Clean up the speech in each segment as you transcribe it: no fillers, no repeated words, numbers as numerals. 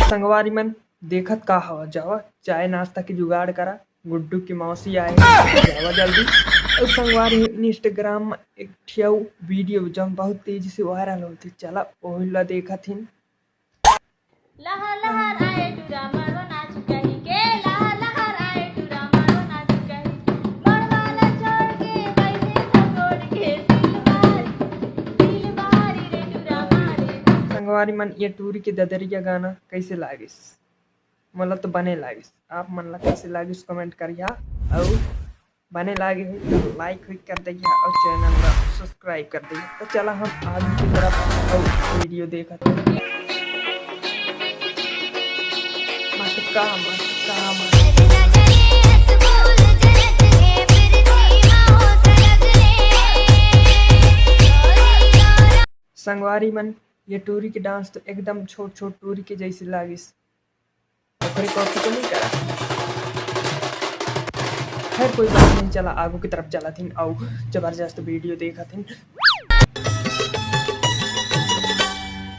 संगवारी मन देखत का हवा जावा चाय नाश्ता की जुगाड़ करा। गुड्डू की मौसी आए जावा जल्दी। और संगवारी इंस्टाग्राम में एक ठियाऊ वीडियो जब बहुत तेजी से वायरल होती चला ओहिला देखा थी। लहर लहर आए टूरा मरवा नाच कही के लहर लहर आए टूरा मरवा नाच कही मरवाला छोड़ के बैठे सकोड़ के दिल बारी रे टूरा मारे। संगवारी मन ये टूरी के ददरिया गाना कैसे लागिस मला तो बने लागिस। आप मन ला कैसे लागिस कमेंट करिया और बने लागे हो तो लाइक हुई कर दिया और चैनल ला सब्सक्राइब कर दिया। तो चला हम आगे की तरफ और वीडियो देखा था। संगवारी मन ये टूरी के डांस तो एकदम छोट छोट टूरी के जैसे लागिस। कॉपी तो नहीं करा खैर कोई बात नहीं। चला आगू की तरफ चला थी और जबरदस्त वीडियो देखा थी।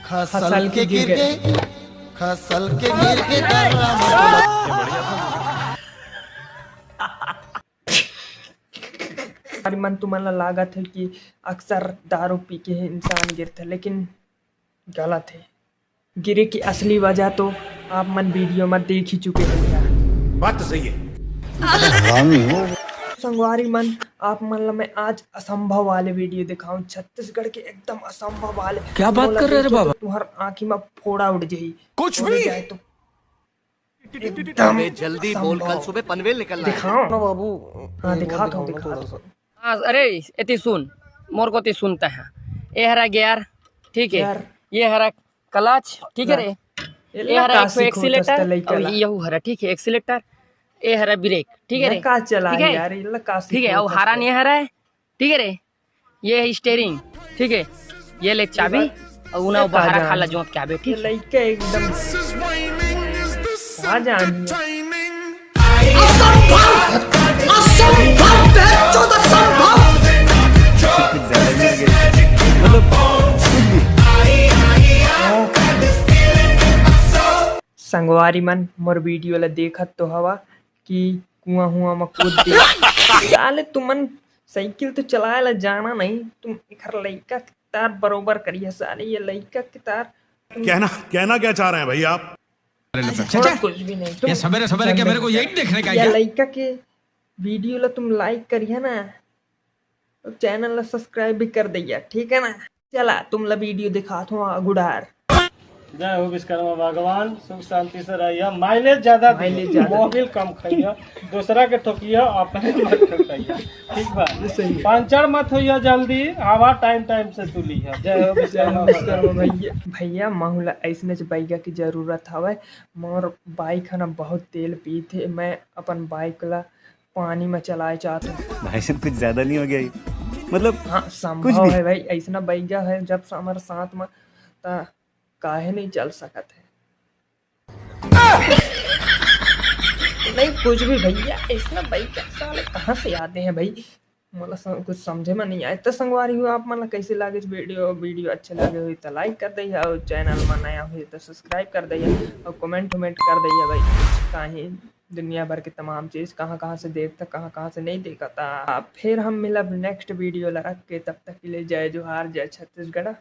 खसल के गिर गए खसल के गिर के हमारी मन तुम्हारा लागत है कि अक्सर दारू पी के इंसान गिरते लेकिन गलत है। गिरे की असली वजह तो आप मन वीडियो में देख ही चुके हैं यार। बात तो सही है। संगवारी मन आप मन मैं आज असंभव वाले वीडियो दिखाऊं। छत्तीसगढ़ के एकदम असंभव वाले। क्या बात कर रहे हैं बाबा? तुम्हार आँखी में फोड़ा उड़ जाये कुछ भी जाए तो जल्दी बोल कल सुबह पनवेल निकलना दिखाओ ना बाबू। हाँ दिखाता हूँ। हाँ अरे इतनी सुन मोर को ती सुनता है। ये हरा गियर ठीक है, ये हरा क्लच ठीक है रे, ये हरा एक्सीलेटर और ये हरा ठीक है एक्सीलेटर, ये हरा ब्रेक ठीक है रे का चला ठीक है यार ठीक है। और हरा नहीं हरा है ठीक है रे, ये है स्टीयरिंग ठीक है, ये ले चाबी और उना बाहर खाला जोत के आबे ठीक है। लइका एकदम आ जानी संगवारी मन मोर वीडियो ला देखत तो हवा कि कुआं हुआ में कूद दे साले तुमन साइकिल तो चलाए ला जाना नहीं। तुम इखर लइका के तार बरोबर करिए साले। ये लइका के तार कहना क्या चाह रहे हैं भाई आप? कुछ भी नहीं। तुम सवेरे सवेरे क्या मेरे को यही देखने का या लइका के वीडियो ला तुम लाइक करिए ना और चैनल ला सब्सक्राइब भी कर दिया ठीक है ना। चला तुम ला वीडियो दिखाता हूँ गुडार। जय हो विश्वकर्मा भगवान सुख शांति से रहिए। माइलेज ज्यादा मोबिल कम खाइए, दूसरा के ठोकिया अपने मत ठोकिया ठीक बा। पंचर मत होइए जल्दी, हवा टाइम टाइम से तुली है। जय हो विश्वकर्मा भैया भैया माहौल ऐसने बाइक की जरूरत हवे। मोर बाइक है ना बहुत तेल पी थे। मैं अपन बाइक ला पानी में चलाए चाहता हूँ। भाई कुछ ज्यादा नहीं हो गया ये? मतलब हाँ संभव है भाई ऐसा बाइक है जब हमारे साथ में ता काहे नहीं चल सकत है। नहीं कुछ भी भैया ऐसा बाइक साले कहाँ से आते हैं भाई मतलब कुछ समझे में नहीं आए। तो संगवारी हुआ आप मतलब कैसे लगे वीडियो अच्छे लगे हुई तो लाइक कर दिए और चैनल में नया हुई तो सब्सक्राइब कर दिए और कमेंट कर दिए भाई। कहीं दुनिया भर के तमाम चीज़ कहाँ से देखता कहाँ से नहीं देखा था। फिर हम मिलब नेक्स्ट वीडियो ला रख के। तब तक के लिए जय जोहार जय छत्तीसगढ़।